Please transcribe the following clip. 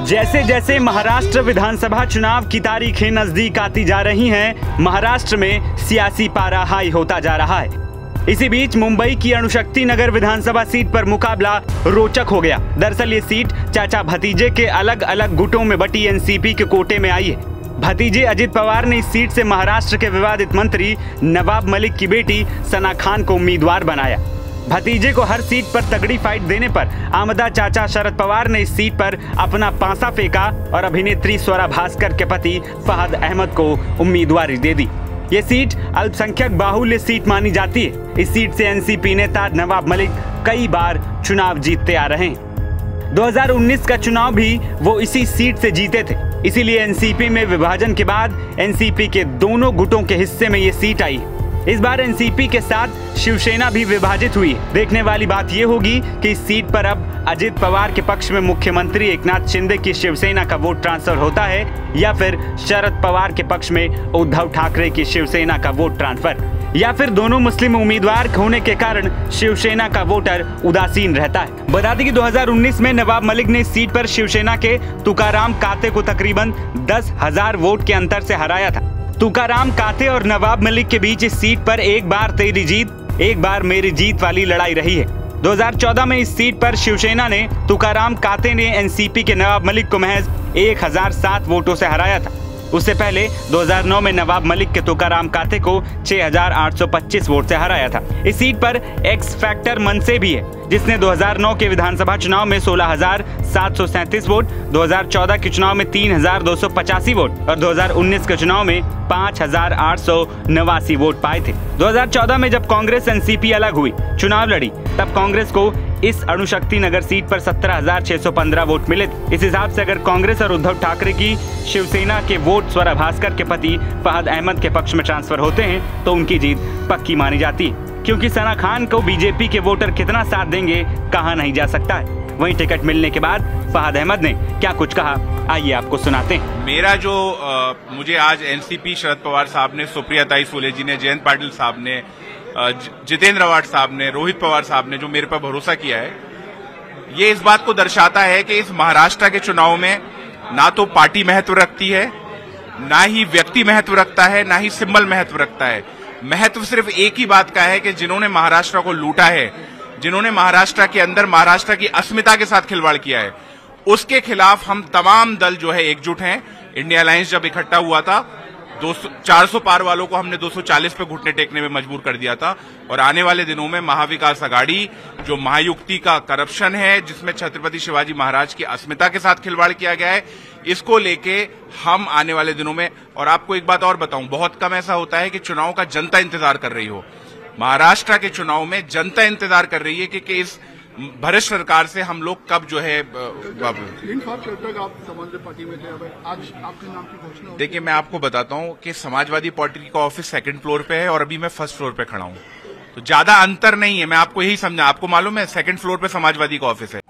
जैसे जैसे महाराष्ट्र विधानसभा चुनाव की तारीखें नजदीक आती जा रही हैं, महाराष्ट्र में सियासी पारा हाई होता जा रहा है। इसी बीच मुंबई की अणुशक्ति नगर विधानसभा सीट पर मुकाबला रोचक हो गया। दरअसल ये सीट चाचा भतीजे के अलग अलग गुटों में बटी एनसीपी के कोटे में आई है। भतीजे अजित पवार ने इस सीट से महाराष्ट्र के विवादित मंत्री नवाब मलिक की बेटी सना खान को उम्मीदवार बनाया। भतीजे को हर सीट पर तगड़ी फाइट देने पर आमदा चाचा शरद पवार ने इस सीट पर अपना पांसा फेंका और अभिनेत्री स्वरा भास्कर के पति फहद अहमद को उम्मीदवारी दे दी। ये सीट अल्पसंख्यक बाहुल्य सीट मानी जाती है। इस सीट से एनसीपी नेता नवाब मलिक कई बार चुनाव जीतते आ रहे हैं। 2019 का चुनाव भी वो इसी सीट से जीते थे। इसीलिए एनसीपी में विभाजन के बाद एनसीपी के दोनों गुटों के हिस्से में ये सीट आई। इस बार एनसीपी के साथ शिवसेना भी विभाजित हुई है। देखने वाली बात यह होगी कि इस सीट पर अब अजित पवार के पक्ष में मुख्यमंत्री एकनाथ शिंदे की शिवसेना का वोट ट्रांसफर होता है या फिर शरद पवार के पक्ष में उद्धव ठाकरे की शिवसेना का वोट ट्रांसफर, या फिर दोनों मुस्लिम उम्मीदवार होने के कारण शिवसेना का वोटर उदासीन रहता है। बता दें कि 2019 में नवाब मलिक ने इस सीट पर शिवसेना के तुकाराम काते को तकरीबन 10,000 वोट के अंतर से हराया था। तुकाराम काते और नवाब मलिक के बीच इस सीट पर एक बार तेरी जीत एक बार मेरी जीत वाली लड़ाई रही है। 2014 में इस सीट पर शिवसेना ने तुकाराम काते ने एनसीपी के नवाब मलिक को महज 1007 वोटों से हराया था। उससे पहले 2009 में नवाब मलिक के तुकाराम काते को 6825 वोट से हराया था। इस सीट पर एक्स फैक्टर मनसे भी है, जिसने 2009 के विधानसभा चुनाव में 16,737 वोट, 2014 के चुनाव में 3,285 वोट और 2019 के चुनाव में 5,889 वोट पाए थे। 2014 में जब कांग्रेस एनसीपी अलग हुई, चुनाव लड़ी, तब कांग्रेस को इस अणुशक्ति नगर सीट पर 17,615 वोट मिले थे। इस हिसाब से अगर कांग्रेस और उद्धव ठाकरे की शिवसेना के वोट स्वरा भास्कर के पति फहद अहमद के पक्ष में ट्रांसफर होते हैं तो उनकी जीत पक्की मानी जाती है, क्योंकि सना खान को बीजेपी के वोटर कितना साथ देंगे कहा नहीं जा सकता है। वहीं टिकट मिलने के बाद फहद अहमद ने क्या कुछ कहा, आइए आपको सुनाते हैं। मेरा जो मुझे आज एनसीपी शरद पवार साहब ने, सुप्रिया ताई फुले जी ने, जयंत पाटिल साहब ने, जितेंद्र आवाड साहब ने, रोहित पवार साहब ने जो मेरे पर भरोसा किया है, ये इस बात को दर्शाता है कि इस महाराष्ट्र के चुनाव में ना तो पार्टी महत्व रखती है, ना ही व्यक्ति महत्व रखता है, ना ही सिंबल महत्व रखता है। महत्व सिर्फ एक ही बात का है कि जिन्होंने महाराष्ट्र को लूटा है, जिन्होंने महाराष्ट्र के अंदर महाराष्ट्र की अस्मिता के साथ खिलवाड़ किया है, उसके खिलाफ हम तमाम दल जो है एकजुट हैं। इंडिया अलायंस जब इकट्ठा हुआ था, 400 पार वालों को हमने 240 पे घुटने टेकने में मजबूर कर दिया था। और आने वाले दिनों में महाविकास आघाड़ी जो महायुक्ति का करप्शन है, जिसमें छत्रपति शिवाजी महाराज की अस्मिता के साथ खिलवाड़ किया गया है, इसको लेके हम आने वाले दिनों में, और आपको एक बात और बताऊं, बहुत कम ऐसा होता है कि चुनाव का जनता इंतजार कर रही हो। महाराष्ट्र के चुनाव में जनता इंतजार कर रही है कि इस भ्रष्ट सरकार से हम लोग कब जो है आप समाजवादी पार्टी में थे, आज आपके नाम की घोषणा। देखिए, मैं आपको बताता हूं कि समाजवादी पार्टी का ऑफिस 2nd फ्लोर पे है और अभी मैं 1st फ्लोर पे खड़ा हूं, तो ज्यादा अंतर नहीं है। मैं आपको यही समझा, आपको मालूम है 2nd फ्लोर पे समाजवादी का ऑफिस है।